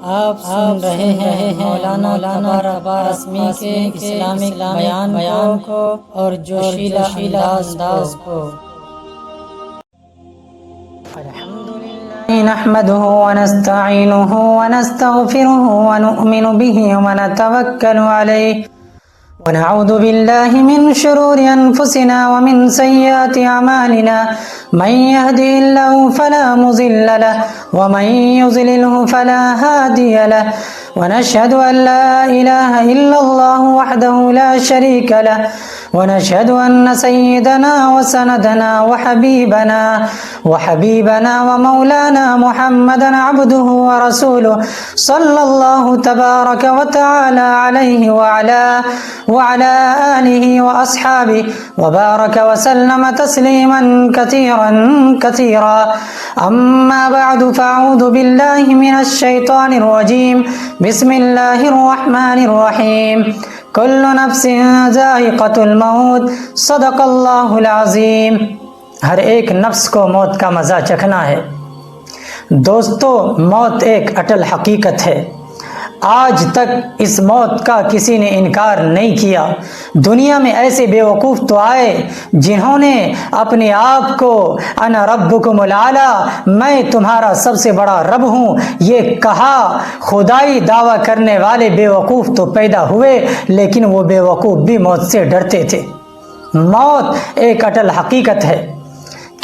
آپ سن رہے ہیں مولانا تبارک رسمی کے اسلامک بیان کو اور جوشیلا انداز کو۔ نحمده ونستعينه ونستغفره ونؤمن به ونتوكل عليه ونعوذ بالله من شرور أنفسنا ومن سيئات أعمالنا من يهده الله فلا مضل له ومن يضلله فلا هادي له ونشهد أن لا إله إلا الله وحده لا شريك له ونشهد أن سيدنا وسندنا وحبيبنا ومولانا محمدا عبده ورسوله صلى الله تبارك وتعالى عليه وعلى آله وأصحابه وبارك وسلم تسليما كثيرا أما بعد فأعوذ بالله من الشيطان الرجيم بسم الله الرحمن الرحيم كل نفس ذائقة الموت صدق اللہ العظیم۔ ہر ایک نفس کو موت کا مزہ چکھنا ہے۔ دوستو، موت ایک اٹل حقیقت ہے۔ آج تک اس موت کا کسی نے انکار نہیں کیا۔ دنیا میں ایسے بیوقوف تو آئے جنہوں نے اپنے آپ کو انا ربکم الاعلی، میں تمہارا سب سے بڑا رب ہوں، یہ کہا۔ خدائی دعویٰ کرنے والے بیوقوف تو پیدا ہوئے، لیکن وہ بیوقوف بھی موت سے ڈرتے تھے۔ موت ایک اٹل حقیقت ہے۔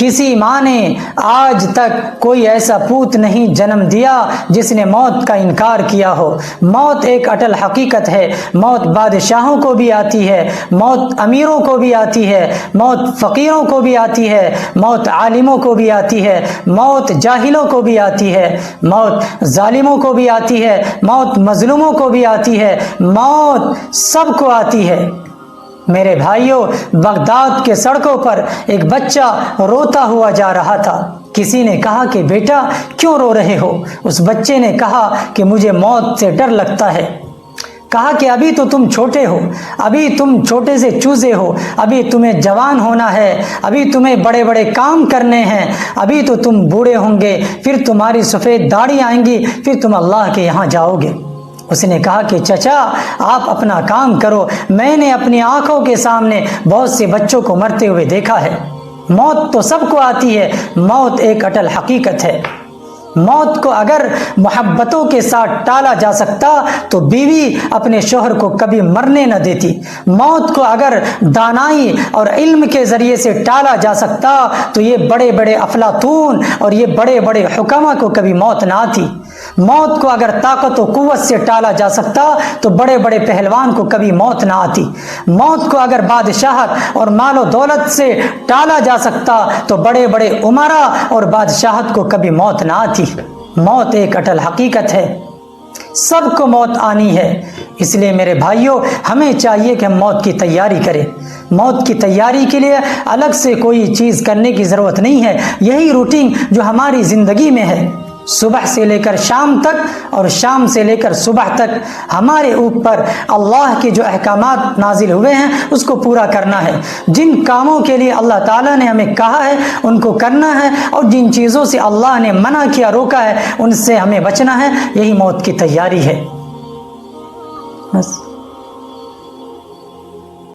کسی ماں نے آج تک کوئی ایسا پوت نہیں جنم دیا جس نے موت کا انکار کیا ہو۔ موت ایک اٹل حقیقت ہے۔ موت بادشاہوں کو بھی آتی ہے، موت امیروں کو بھی آتی ہے، موت فقیروں کو بھی آتی ہے، موت عالموں کو بھی آتی ہے، موت جاہلوں کو بھی آتی ہے، موت ظالموں کو بھی آتی ہے، موت مظلوموں کو بھی آتی ہے، موت سب کو آتی ہے۔ میرے بھائیوں، بغداد کے سڑکوں پر ایک بچہ روتا ہوا جا رہا تھا۔ کسی نے کہا کہ بیٹا کیوں رو رہے ہو؟ اس بچے نے کہا کہ مجھے موت سے ڈر لگتا ہے۔ کہا کہ ابھی تو تم چھوٹے ہو، ابھی تم چھوٹے سے چوزے ہو، ابھی تمہیں جوان ہونا ہے، ابھی تمہیں بڑے بڑے کام کرنے ہیں، ابھی تو تم بوڑھے ہوں گے، پھر تمہاری سفید داڑھی آئیں گی، پھر تم اللہ کے یہاں جاؤ گے۔ اس نے کہا کہ چچا آپ اپنا کام کرو، میں نے اپنی آنکھوں کے سامنے بہت سے بچوں کو مرتے ہوئے دیکھا ہے۔ موت تو سب کو آتی ہے، موت ایک اٹل حقیقت ہے۔ موت کو اگر محبتوں کے ساتھ ٹالا جا سکتا تو بیوی اپنے شوہر کو کبھی مرنے نہ دیتی۔ موت کو اگر دانائی اور علم کے ذریعے سے ٹالا جا سکتا تو یہ بڑے بڑے افلاطون اور یہ بڑے بڑے حکما کو کبھی موت نہ آتی۔ موت کو اگر طاقت و قوت سے ٹالا جا سکتا تو بڑے بڑے پہلوان کو کبھی موت نہ آتی۔ موت کو اگر بادشاہت اور مال و دولت سے ٹالا جا سکتا تو بڑے بڑے امرا اور بادشاہت کو کبھی موت نہ آتی۔ موت ایک اٹل حقیقت ہے، سب کو موت آنی ہے۔ اس لیے میرے بھائیوں، ہمیں چاہیے کہ ہم موت کی تیاری کریں۔ موت کی تیاری کے لیے الگ سے کوئی چیز کرنے کی ضرورت نہیں ہے، یہی روٹین جو ہماری زندگی میں ہے۔ صبح سے لے کر شام تک اور شام سے لے کر صبح تک ہمارے اوپر اللہ کے جو احکامات نازل ہوئے ہیں اس کو پورا کرنا ہے۔ جن کاموں کے لیے اللہ تعالیٰ نے ہمیں کہا ہے ان کو کرنا ہے، اور جن چیزوں سے اللہ نے منع کیا، روکا ہے، ان سے ہمیں بچنا ہے۔ یہی موت کی تیاری ہے۔ بس۔